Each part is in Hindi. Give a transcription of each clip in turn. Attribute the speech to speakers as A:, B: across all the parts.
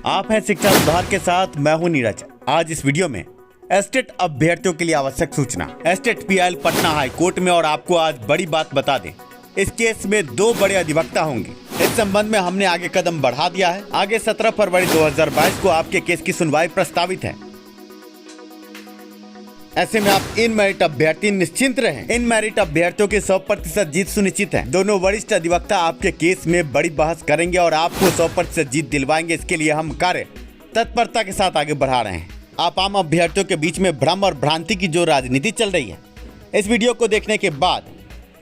A: आप हैं शिक्षा सुधार के साथ, मैं हूं नीरज। आज इस वीडियो में एस्टेट अभ्यर्थियों के लिए आवश्यक सूचना, estate PIL Patna high court में। और आपको आज बड़ी बात बता दें, इस केस में 2 बड़े अधिवक्ता होंगे। इस संबंध में हमने आगे कदम बढ़ा दिया है। आगे 17 फरवरी 2022 को आपके केस की सुनवाई प्रस्तावित है। ऐसे में आप इन मेरिट अभ्यर्थी निश्चिंत रहें। इन मेरिट अभ्यर्थियों की 100% जीत सुनिश्चित है। दोनों वरिष्ठ अधिवक्ता आपके केस में बड़ी बहस करेंगे और आपको 100% जीत दिलवाएंगे। इसके लिए हम कार्य तत्परता के साथ आगे बढ़ा रहे हैं। आप आम अभ्यर्थियों के बीच में भ्रम और भ्रांति की जो राजनीति चल रही है, इस वीडियो को देखने के बाद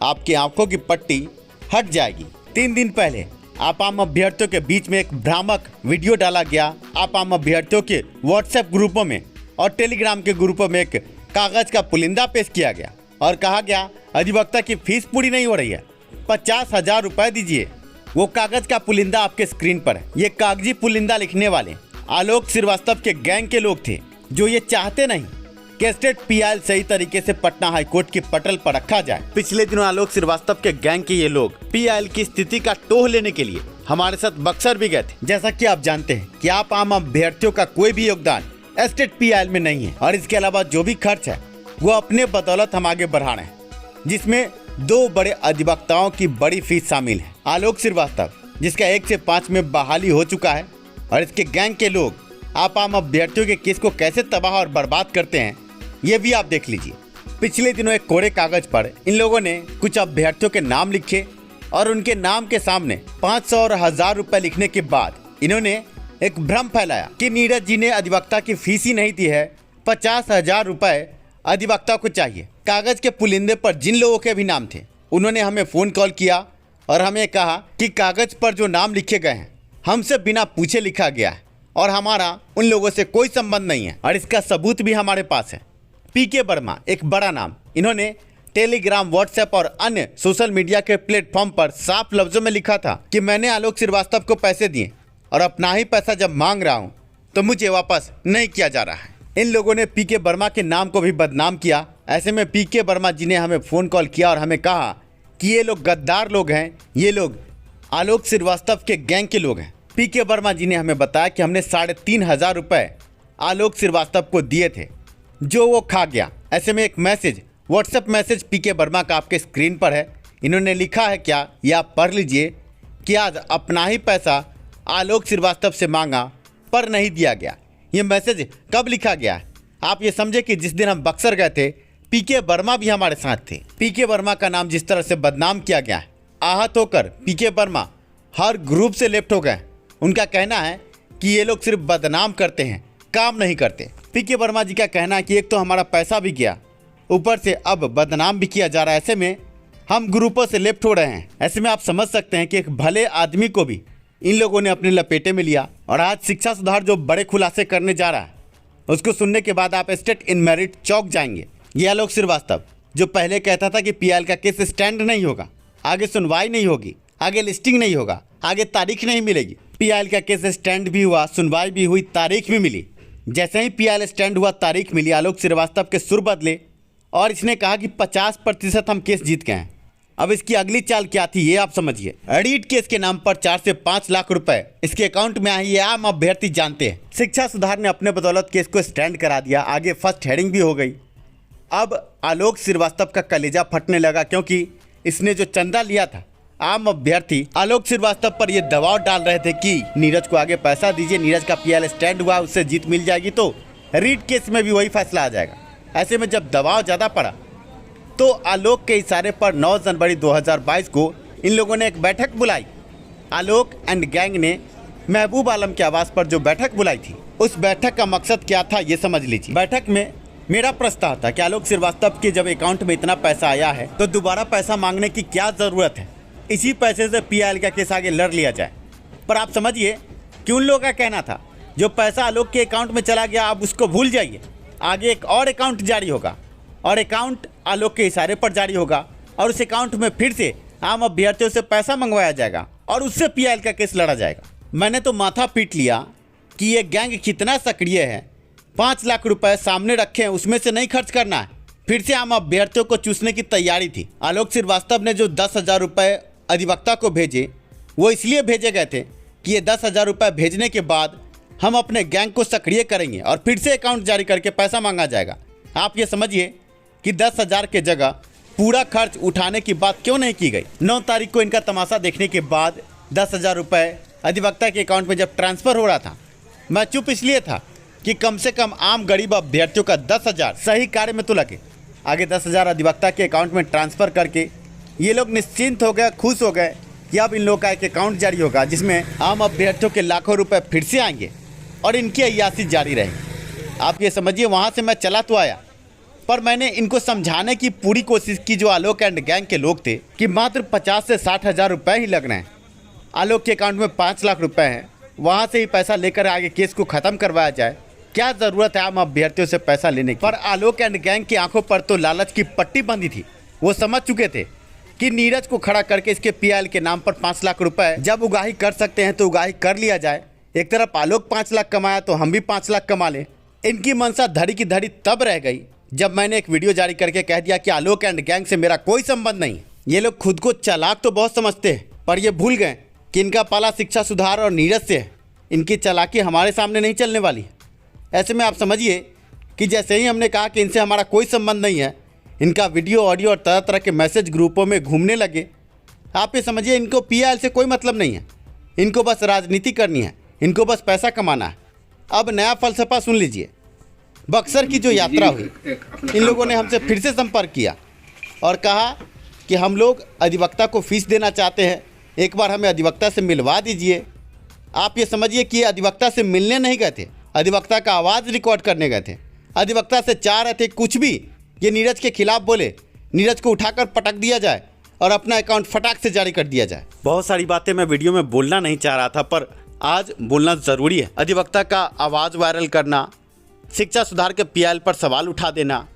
A: आपकी आंखों की पट्टी हट जाएगी। 3 दिन पहले आप आम अभ्यर्थियों के बीच में एक भ्रामक वीडियो डाला गया। आप आम अभ्यर्थियों के व्हाट्सएप ग्रुपों में और टेलीग्राम के ग्रुपों में एक कागज का पुलिंदा पेश किया गया और कहा गया अधिवक्ता की फीस पूरी नहीं हो रही है, 50,000 रुपए दीजिए। वो कागज का पुलिंदा आपके स्क्रीन पर है। ये कागजी पुलिंदा लिखने वाले आलोक श्रीवास्तव के गैंग के लोग थे, जो ये चाहते नहीं कि एस्टेट पीआईएल सही तरीके से पटना हाई कोर्ट की पटल पर रखा जाए। पिछले दिनों आलोक श्रीवास्तव के गैंग के ये लोग पीआईएल की स्थिति का टोह लेने के लिए हमारे साथ बक्सर भी गए थे। जैसा कि आप जानते हैं कि आप आम अभ्यर्थियों का कोई भी योगदान एस्टेट पीआईएल में नहीं है और इसके अलावा जो भी खर्च है वो अपने बदौलत हम आगे बढ़ा रहे हैं, जिसमें 2 बड़े अधिवक्ताओं की बड़ी फीस शामिल है। आलोक श्रीवास्तव, जिसका 1 से 5 में बहाली हो चुका है, और इसके गैंग के लोग आप आम अभ्यर्थियों के केस को कैसे तबाह और बर्बाद करते हैं, ये भी आप देख लीजिए। पिछले दिनों एक कोरे कागज पर इन लोगों ने कुछ अभ्यर्थियों के नाम लिखे और उनके नाम के सामने 500 और 1000 रुपए लिखने के बाद इन्होंने एक भ्रम फैलाया कि नीरज जी ने अधिवक्ता की फीस ही नहीं दी है, 50,000 रुपए अधिवक्ता को चाहिए। कागज के पुलिंदे पर जिन लोगों के भी नाम थे, उन्होंने हमें फ़ोन कॉल किया और हमें कहा कि कागज पर जो नाम लिखे गए हैं हमसे बिना पूछे लिखा गया है और हमारा उन लोगों से कोई संबंध नहीं है। और इसका सबूत भी हमारे पास है। पीके वर्मा, एक बड़ा नाम, इन्होंने टेलीग्राम, व्हाट्सएप और अन्य सोशल मीडिया के प्लेटफॉर्म पर साफ लफ्जों में लिखा था कि मैंने आलोक श्रीवास्तव को पैसे दिए और अपना ही पैसा जब मांग रहा हूँ तो मुझे वापस नहीं किया जा रहा है। इन लोगों ने पीके वर्मा के नाम को भी बदनाम किया। ऐसे में पीके वर्मा जी ने हमें फ़ोन कॉल किया और हमें कहा कि ये लोग गद्दार लोग हैं, ये लोग आलोक श्रीवास्तव के गैंग के लोग हैं। पीके वर्मा जी ने हमें बताया कि हमने 3,500 रुपये आलोक श्रीवास्तव को दिए थे, जो वो खा गया। ऐसे में एक मैसेज, व्हाट्सएप मैसेज पीके वर्मा का आपके स्क्रीन पर है। इन्होंने लिखा है क्या, ये आप पढ़ लीजिए कि आज अपना ही पैसा आलोक श्रीवास्तव से मांगा पर नहीं दिया गया। ये मैसेज कब लिखा गया है? आप ये समझे कि जिस दिन हम बक्सर गए थे, पीके वर्मा भी हमारे साथ थे। पीके वर्मा का नाम जिस तरह से बदनाम किया गया है, आहत होकर पीके वर्मा हर ग्रुप से लेफ्ट हो गए। उनका कहना है कि ये लोग सिर्फ बदनाम करते हैं, काम नहीं करते। पीके वर्मा जी का कहना है कि एक तो हमारा पैसा भी गया, ऊपर से अब बदनाम भी किया जा रहा है। ऐसे में हम ग्रुपों से लेफ्ट हो रहे हैं। ऐसे में आप समझ सकते हैं कि एक भले आदमी को भी इन लोगों ने अपने लपेटे में लिया। और आज शिक्षा सुधार जो बड़े खुलासे करने जा रहा है, उसको सुनने के बाद आप एस्टेट इन मेरिट चौंक जाएंगे। ये आलोक श्रीवास्तव जो पहले कहता था कि पीआईएल का केस स्टैंड नहीं होगा, आगे सुनवाई नहीं होगी, आगे लिस्टिंग नहीं होगा, आगे तारीख नहीं मिलेगी। पीआईएल का केस स्टैंड भी हुआ, सुनवाई भी हुई, तारीख भी मिली। जैसे ही पीआईएल स्टैंड हुआ, तारीख मिली, आलोक श्रीवास्तव के सुर बदले और इसने कहा कि 50% हम केस जीत गए हैं। अब इसकी अगली चाल क्या थी, ये आप समझिए। रीट केस के नाम पर 4 से 5 लाख रुपए इसके अकाउंट में आए, ये आम अभ्यर्थी जानते हैं। शिक्षा सुधार ने अपने बदौलत केस को स्टैंड करा दिया। आगे फर्स्ट हेडिंग भी हो गई। अब आलोक श्रीवास्तव का कलेजा फटने लगा, क्योंकि इसने जो चंदा लिया था, आम अभ्यर्थी आलोक श्रीवास्तव पर ये दबाव डाल रहे थे कि नीरज को आगे पैसा दीजिए, नीरज का पीआईएल स्टैंड हुआ, उससे जीत मिल जाएगी, तो रीट केस में भी वही फैसला आ जाएगा। ऐसे में जब दबाव ज़्यादा पड़ा तो आलोक के इशारे पर 9 जनवरी 2022 को इन लोगों ने एक बैठक बुलाई। आलोक एंड गैंग ने महबूब आलम के आवास पर जो बैठक बुलाई थी, उस बैठक का मकसद क्या था, ये समझ लीजिए। बैठक में मेरा प्रस्ताव था कि आलोक श्रीवास्तव के जब अकाउंट में इतना पैसा आया है तो दोबारा पैसा मांगने की क्या ज़रूरत है, इसी पैसे से पीआईएल का केस आगे लड़ लिया जाए। पर आप समझिए कि उन लोगों का कहना था जो पैसा आलोक के अकाउंट में चला गया, आप उसको भूल जाइए, आगे एक और अकाउंट जारी होगा और अकाउंट आलोक के इशारे पर जारी होगा और उस अकाउंट में फिर से आम अभ्यर्थियों से पैसा मंगवाया जाएगा और उससे पीआईएल का केस लड़ा जाएगा। मैंने तो माथा पीट लिया कि ये गैंग कितना सक्रिय है। 5 लाख रुपए सामने रखे हैं, उसमें से नहीं खर्च करना है, फिर से आम अभ्यर्थियों को चूसने की तैयारी थी। आलोक श्रीवास्तव ने जो 10,000 रुपये अधिवक्ता को भेजे, वो इसलिए भेजे गए थे कि ये 10,000 रुपये भेजने के बाद हम अपने गैंग को सक्रिय करेंगे और फिर से अकाउंट जारी करके पैसा मांगा जाएगा। आप ये समझिए कि 10,000 के जगह पूरा खर्च उठाने की बात क्यों नहीं की गई। 9 तारीख को इनका तमाशा देखने के बाद 10,000 रुपये अधिवक्ता के अकाउंट में जब ट्रांसफ़र हो रहा था, मैं चुप इसलिए था कि कम से कम आम गरीब अभ्यर्थियों का 10,000 सही कार्य में तो लगे। आगे 10,000 अधिवक्ता के अकाउंट में ट्रांसफ़र करके ये लोग निश्चिंत हो गए, खुश हो गए कि अब इन लोगों का एक अकाउंट जारी होगा जिसमें आम अभ्यर्थियों के लाखों रुपए फिर से आएंगे और इनकी अय्यासी जारी रहेगी। आप ये समझिए, वहाँ से मैं चला तो आया, पर मैंने इनको समझाने की पूरी कोशिश की जो आलोक एंड गैंग के लोग थे कि मात्र 50 से 60,000 रुपये ही लग रहे हैं। आलोक के अकाउंट में 5 लाख रुपए हैं, वहाँ से ही पैसा लेकर आगे केस को ख़त्म करवाया जाए। क्या ज़रूरत है आम अभ्यर्थियों से पैसा लेने की। पर आलोक एंड गैंग की आंखों पर तो लालच की पट्टी बंधी थी। वो समझ चुके थे कि नीरज को खड़ा करके इसके PIL के नाम पर 5 लाख रुपए जब उगाही कर सकते हैं तो उगाही कर लिया जाए। एक तरफ आलोक 5 लाख कमाया तो हम भी 5 लाख कमा लें। इनकी मनसा धड़ी की धड़ी तब रह गई जब मैंने एक वीडियो जारी करके कह दिया कि आलोक एंड गैंग से मेरा कोई संबंध नहीं। ये लोग खुद को चालाक तो बहुत समझते हैं, पर ये भूल गए कि इनका पाला शिक्षा सुधार और नीरज से है। इनकी चालाकी हमारे सामने नहीं चलने वाली। ऐसे में आप समझिए कि जैसे ही हमने कहा कि इनसे हमारा कोई संबंध नहीं है, इनका वीडियो, ऑडियो और तरह तरह के मैसेज ग्रुपों में घूमने लगे। आप ये समझिए इनको PIL से कोई मतलब नहीं है, इनको बस राजनीति करनी है, इनको बस पैसा कमाना है। अब नया फलसफा सुन लीजिए। बक्सर की जो यात्रा हुई, इन लोगों ने हमसे फिर से संपर्क किया और कहा कि हम लोग अधिवक्ता को फीस देना चाहते हैं, एक बार हमें अधिवक्ता से मिलवा दीजिए। आप ये समझिए कि ये अधिवक्ता से मिलने नहीं गए थे, अधिवक्ता का आवाज़ रिकॉर्ड करने गए थे। अधिवक्ता से चाह रहे थे कुछ भी ये नीरज के खिलाफ बोले, नीरज को उठाकर पटक दिया जाए और अपना अकाउंट फटाक से जारी कर दिया जाए। बहुत सारी बातें मैं वीडियो में बोलना नहीं चाह रहा था, पर आज बोलना ज़रूरी है। अधिवक्ता का आवाज़ वायरल करना, शिक्षा सुधार के PIL पर सवाल उठा देना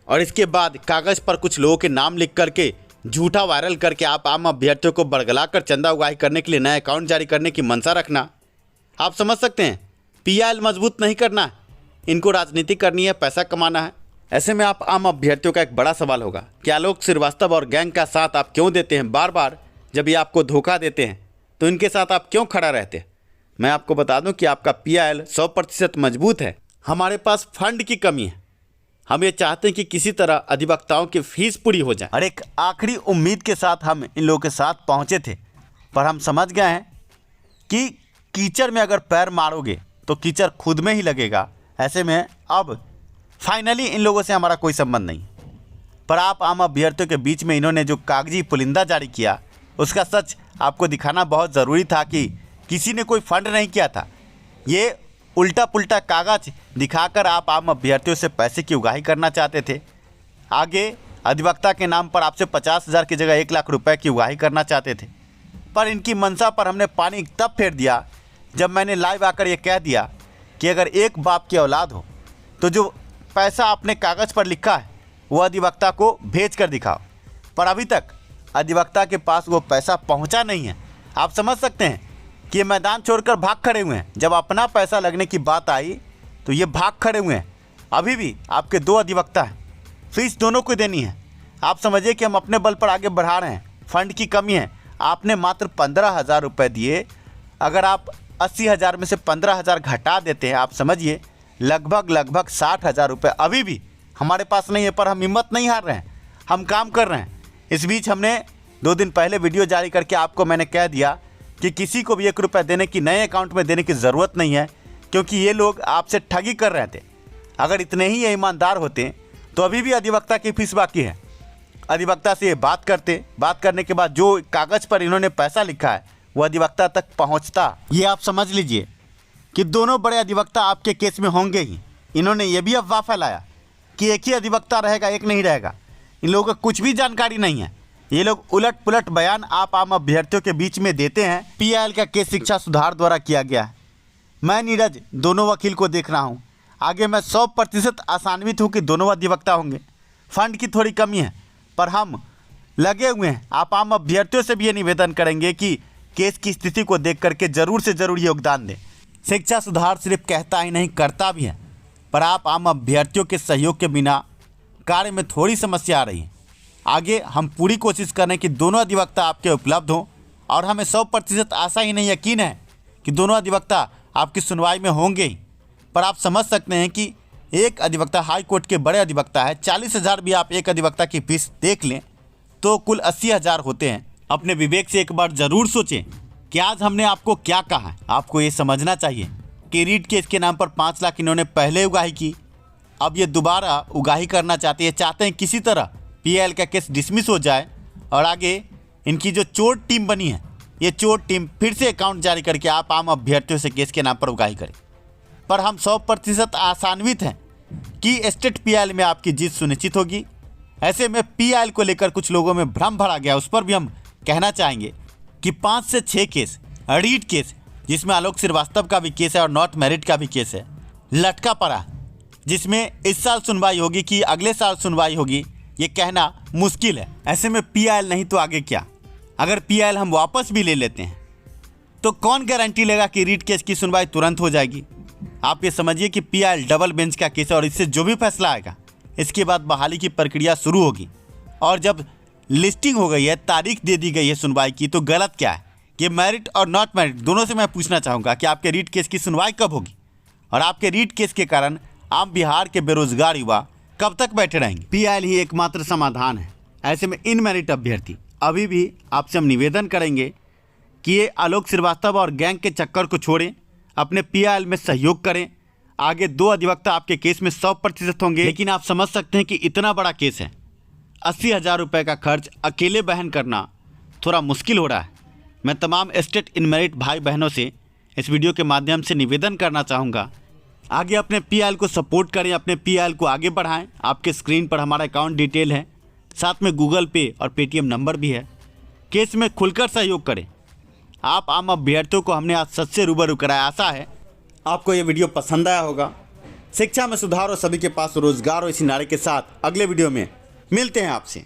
A: और इसके बाद कागज़ पर कुछ लोगों के नाम लिख करके झूठा वायरल करके आप आम अभ्यर्थियों को बरगला कर चंदा उगाही करने के लिए नया अकाउंट जारी करने की मंशा रखना। आप समझ सकते हैं PIL मजबूत नहीं करना है, इनको राजनीति करनी है, पैसा कमाना है। ऐसे में आप आम अभ्यर्थियों का एक बड़ा सवाल होगा कि आलोक श्रीवास्तव और गैंग का साथ आप क्यों देते हैं बार बार। जब ये आपको धोखा देते हैं तो इनके साथ आप क्यों खड़ा रहते हैं। मैं आपको बता दूं कि आपका PIL 100% मजबूत है। हमारे पास फंड की कमी है, हम ये चाहते हैं कि किसी तरह अधिवक्ताओं की फीस पूरी हो जाए और एक आखिरी उम्मीद के साथ हम इन लोगों के साथ पहुंचे थे, पर हम समझ गए हैं कि कीचड़ में अगर पैर मारोगे तो कीचड़ खुद में ही लगेगा। ऐसे में अब फाइनली इन लोगों से हमारा कोई संबंध नहीं। पर आप आम अभ्यर्थियों के बीच में इन्होंने जो कागजी पुलिंदा जारी किया उसका सच आपको दिखाना बहुत ज़रूरी था कि किसी ने कोई फंड नहीं किया था। ये उल्टा पुल्टा कागज दिखाकर आप आम अभ्यर्थियों से पैसे की उगाही करना चाहते थे। आगे अधिवक्ता के नाम पर आपसे 50,000 की जगह 1 लाख रुपए की उगाही करना चाहते थे। पर इनकी मंशा पर हमने पानी तब फेर दिया जब मैंने लाइव आकर ये कह दिया कि अगर एक बाप की औलाद हो तो जो पैसा आपने कागज़ पर लिखा है वो अधिवक्ता को भेज कर दिखाओ। पर अभी तक अधिवक्ता के पास वो पैसा पहुंचा नहीं है। आप समझ सकते हैं कि ये मैदान छोड़कर भाग खड़े हुए हैं। जब अपना पैसा लगने की बात आई तो ये भाग खड़े हुए हैं। अभी भी आपके 2 अधिवक्ता हैं, फीस दोनों को देनी है। आप समझिए कि हम अपने बल पर आगे बढ़ा रहे हैं, फंड की कमी है। आपने मात्र 15,000 रुपये दिए, अगर आप 80,000 में से 15,000 घटा देते हैं, आप समझिए लगभग 60,000 रुपये अभी भी हमारे पास नहीं है। पर हम हिम्मत नहीं हार रहे हैं, हम काम कर रहे हैं। इस बीच हमने 2 दिन पहले वीडियो जारी करके आपको मैंने कह दिया कि किसी को भी 1 रुपये देने की, नए अकाउंट में देने की ज़रूरत नहीं है, क्योंकि ये लोग आपसे ठगी कर रहे थे। अगर इतने ही ये ईमानदार होते तो अभी भी अधिवक्ता की फीस बाकी है। अधिवक्ता से ये बात करते, बात करने के बाद जो कागज़ पर इन्होंने पैसा लिखा है वो अधिवक्ता तक पहुंचता। ये आप समझ लीजिए कि दोनों बड़े अधिवक्ता आपके केस में होंगे ही। इन्होंने ये भी अफवाह फैलाया कि एक ही अधिवक्ता रहेगा, एक नहीं रहेगा। इन लोगों को कुछ भी जानकारी नहीं है। ये लोग उलट पुलट बयान आप आम अभ्यर्थियों के बीच में देते हैं। PIL का केस शिक्षा सुधार द्वारा किया गया है। मैं नीरज दोनों वकील को देख रहा हूँ। आगे मैं 100% आसान्वित हूँ कि दोनों अधिवक्ता होंगे। फंड की थोड़ी कमी है, पर हम लगे हुए हैं। आप आम अभ्यर्थियों से भी ये निवेदन करेंगे कि केस की स्थिति को देख करके ज़रूर से ज़रूर योगदान दें। शिक्षा सुधार सिर्फ कहता ही नहीं, करता भी है। पर आप आम अभ्यर्थियों के सहयोग के बिना कार्य में थोड़ी समस्या आ रही है। आगे हम पूरी कोशिश करें कि दोनों अधिवक्ता आपके उपलब्ध हों और हमें 100% आशा ही नहीं, यकीन है कि दोनों अधिवक्ता आपकी सुनवाई में होंगे ही। पर आप समझ सकते हैं कि एक अधिवक्ता हाई कोर्ट के बड़े अधिवक्ता है, 40,000 भी आप एक अधिवक्ता की फीस देख लें तो कुल 80,000 होते हैं। अपने विवेक से एक बार ज़रूर सोचें कि आज हमने आपको क्या कहा है। आपको ये समझना चाहिए कि रीट केस के नाम पर 5 लाख इन्होंने पहले उगाही की, अब ये दोबारा उगाही करना चाहते हैं किसी तरह PIL का केस डिसमिस हो जाए और आगे इनकी जो चोर टीम बनी है, ये चोर टीम फिर से अकाउंट जारी करके आप आम अभ्यर्थियों से केस के नाम पर उगाही करें। पर हम 100% आशान्वित हैं कि स्टेट PIL में आपकी जीत सुनिश्चित होगी। ऐसे में PIL को लेकर कुछ लोगों में भ्रम भरा गया, उस पर भी हम कहना चाहेंगे कि 5 से 6 केस रीट केस, जिसमें आलोक श्रीवास्तव का भी केस है और नॉट मैरिड का भी केस है, लटका पड़ा, जिसमें इस साल सुनवाई होगी कि अगले साल सुनवाई होगी, ये कहना मुश्किल है। ऐसे में PIL नहीं तो आगे क्या? अगर PIL हम वापस भी ले लेते हैं तो कौन गारंटी लेगा कि रीट केस की सुनवाई तुरंत हो जाएगी? आप ये समझिए कि PIL डबल बेंच का केस है और इससे जो भी फैसला आएगा इसके बाद बहाली की प्रक्रिया शुरू होगी। और जब लिस्टिंग हो गई है, तारीख दे दी गई है सुनवाई की, तो गलत क्या है? कि मैरिट और नॉट मैरिट दोनों से मैं पूछना चाहूँगा कि आपके रीट केस की सुनवाई कब होगी? और आपके रीट केस के कारण आम बिहार के बेरोजगार युवा कब तक बैठे रहेंगे? PIL ही एकमात्र समाधान है। ऐसे में इन मैरिट अभ्यर्थी अभी भी आपसे हम निवेदन करेंगे कि ये आलोक श्रीवास्तव और गैंग के चक्कर को छोड़ें, अपने PIL में सहयोग करें। आगे 2 अधिवक्ता आपके केस में 100% होंगे। लेकिन आप समझ सकते हैं कि इतना बड़ा केस है, 80,000 रुपये का खर्च अकेले बहन करना थोड़ा मुश्किल हो रहा है। मैं तमाम स्टेट इन मेरिट भाई बहनों से इस वीडियो के माध्यम से निवेदन करना चाहूँगा, आगे अपने PIL को सपोर्ट करें, अपने PIL को आगे बढ़ाएं। आपके स्क्रीन पर हमारा अकाउंट डिटेल है, साथ में गूगल पे और पेटीएम नंबर भी है। केस में खुलकर सहयोग करें। आप आम अभ्यर्थियों को हमने आज सच से रूबरू कराया। आशा है आपको ये वीडियो पसंद आया होगा। शिक्षा में सुधार और सभी के पास रोजगार हो, इसी नारे के साथ अगले वीडियो में मिलते हैं आपसे।